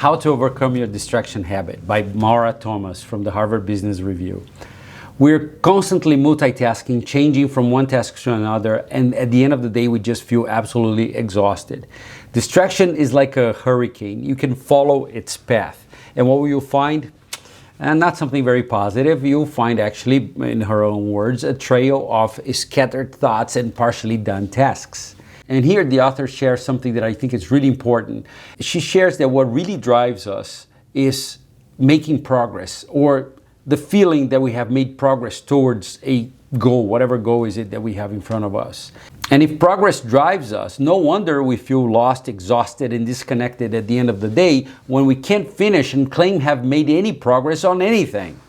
How to Overcome Your Distraction Habit by Maura Thomas from the Harvard Business Review. We're constantly multitasking, changing from one task to another, and at the end of the day, we just feel absolutely exhausted. Distraction is like a hurricane. You can follow its path. And what will you find? And not something very positive. You'll find, actually, in her own words, a trail of scattered thoughts and partially done tasks. And here the author shares something that I think is really important. She shares that what really drives us is making progress, or the feeling that we have made progress towards a goal, whatever goal is it that we have in front of us. And if progress drives us, no wonder we feel lost, exhausted, and disconnected at the end of the day when we can't finish and claim have made any progress on anything.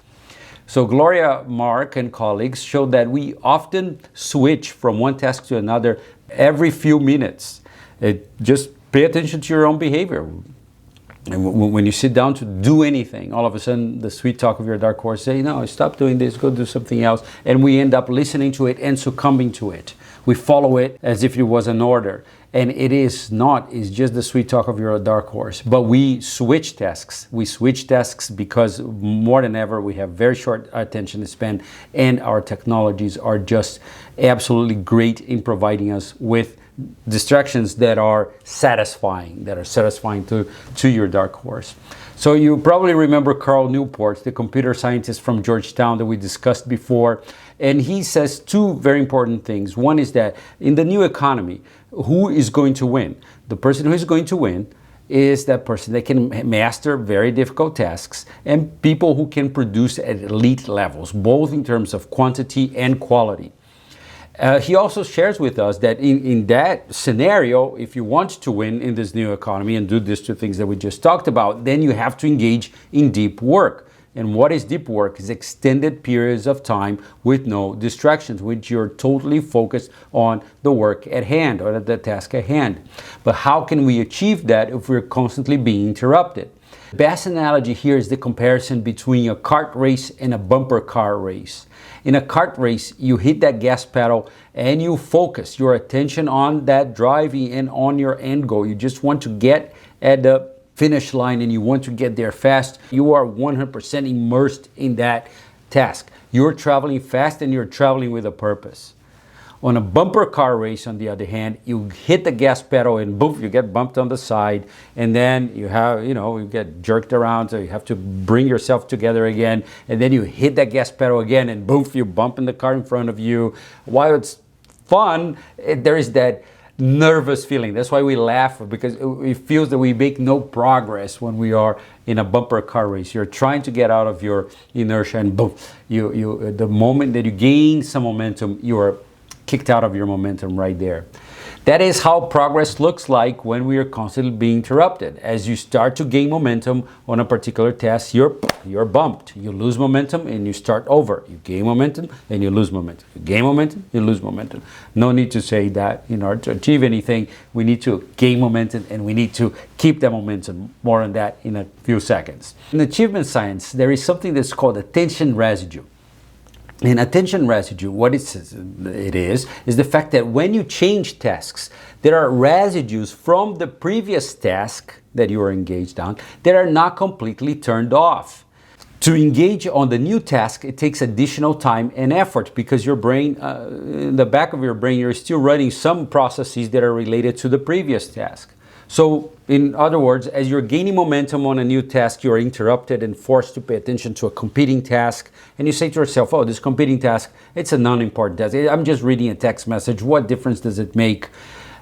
So Gloria Mark and colleagues showed that we often switch from one task to another every few minutes. Just pay attention to your own behavior. And when you sit down to do anything, all of a sudden the sweet talk of your dark horse say, no, stop doing this, go do something else. And we end up listening to it and succumbing to it. We follow it as if it was an order. And it is not, it's just the sweet talk of your dark horse. But we switch tasks. We switch tasks because more than ever we have very short attention span, and our technologies are just absolutely great in providing us with distractions that are satisfying to your dark horse. So you probably remember Carl Newport, the computer scientist from Georgetown that we discussed before. And he says two very important things. One is that in the new economy, who is going to win? The person who is going to win is that person that can master very difficult tasks, and people who can produce at elite levels, both in terms of quantity and quality. He also shares with us that in that scenario, if you want to win in this new economy and do these two things that we just talked about, then you have to engage in deep work. And what is deep work? Is extended periods of time with no distractions, which you're totally focused on the work at hand or the task at hand. But how can we achieve that if we're constantly being interrupted? The best analogy here is the comparison between a kart race and a bumper car race. In a kart race, you hit that gas pedal and you focus your attention on that driving and on your end goal. You just want to get at the finish line and you want to get there fast. You are 100% immersed in that task. You're traveling fast and you're traveling with a purpose. On a bumper car race, on the other hand, you hit the gas pedal and boom, you get bumped on the side, and then you get jerked around, so you have to bring yourself together again, and then you hit that gas pedal again and boom, you bump in the car in front of you. While it's fun, there is that nervous feeling. That's why we laugh, because it feels that we make no progress when we are in a bumper car race. You're trying to get out of your inertia, and boom, the moment that you gain some momentum, you are kicked out of your momentum right there. That is how progress looks like when we are constantly being interrupted. As you start to gain momentum on a particular task, you're bumped. You lose momentum and you start over. You gain momentum and you lose momentum. You gain momentum, you lose momentum. No need to say that in order to achieve anything, we need to gain momentum and we need to keep that momentum. More on that in a few seconds. In achievement science, there is something that's called attention residue. And attention residue, what it is the fact that when you change tasks, there are residues from the previous task that you are engaged on that are not completely turned off. To engage on the new task, it takes additional time and effort because your brain, in the back of your brain, you're still running some processes that are related to the previous task. So, in other words, as you're gaining momentum on a new task, you're interrupted and forced to pay attention to a competing task. And you say to yourself, oh, this competing task, it's a non-important task. I'm just reading a text message. What difference does it make?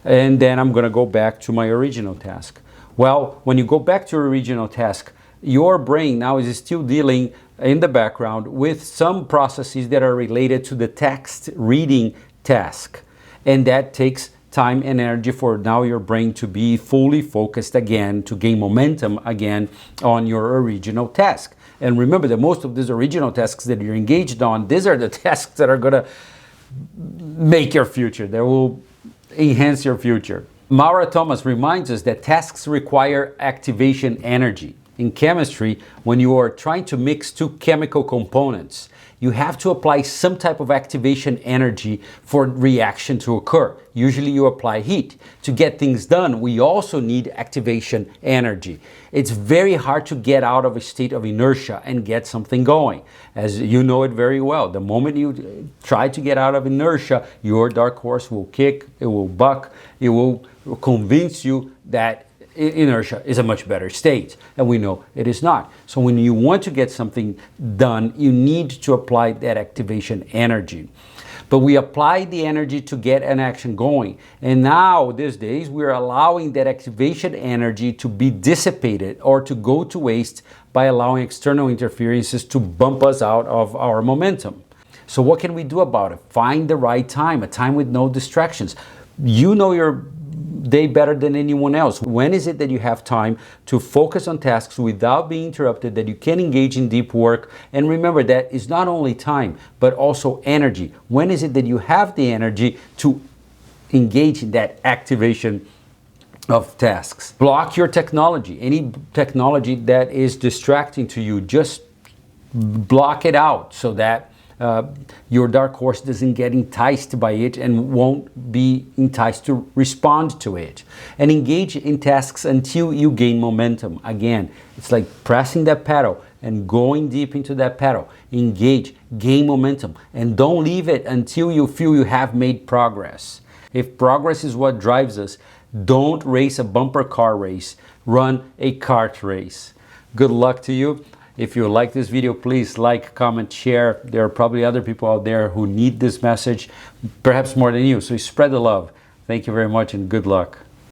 And then I'm going to go back to my original task. Well, when you go back to your original task, your brain now is still dealing in the background with some processes that are related to the text reading task. And that takes time and energy for now your brain to be fully focused again, to gain momentum again on your original task. And remember that most of these original tasks that you're engaged on, these are the tasks that are going to make your future, that will enhance your future. Maura Thomas reminds us that tasks require activation energy. in chemistry, when you are trying to mix two chemical components, you have to apply some type of activation energy for reaction to occur. Usually you apply heat. To get things done, we also need activation energy. It's very hard to get out of a state of inertia and get something going. As you know it very well, the moment you try to get out of inertia, your dark horse will kick, it will buck, it will convince you that inertia is a much better state, and we know it is not. So when you want to get something done, you need to apply that activation energy. But we apply the energy to get an action going, and now these days we're allowing that activation energy to be dissipated or to go to waste by allowing external interferences to bump us out of our momentum. So what can we do about it? Find the right time, a time with no distractions. You know your day better than anyone else. When is it that you have time to focus on tasks without being interrupted, that you can engage in deep work? And remember, that is not only time, but also energy. When is it that you have the energy to engage in that activation of tasks? Block your technology. Any technology that is distracting to you, just block it out so that your dark horse doesn't get enticed by it and won't be enticed to respond to it. And engage in tasks until you gain momentum. Again, it's like pressing that pedal and going deep into that pedal. Engage, gain momentum, and don't leave it until you feel you have made progress. If progress is what drives us, don't race a bumper car race, run a kart race. Good luck to you. If you like this video, please like, comment, share. There are probably other people out there who need this message, perhaps more than you. So spread the love. Thank you very much and good luck.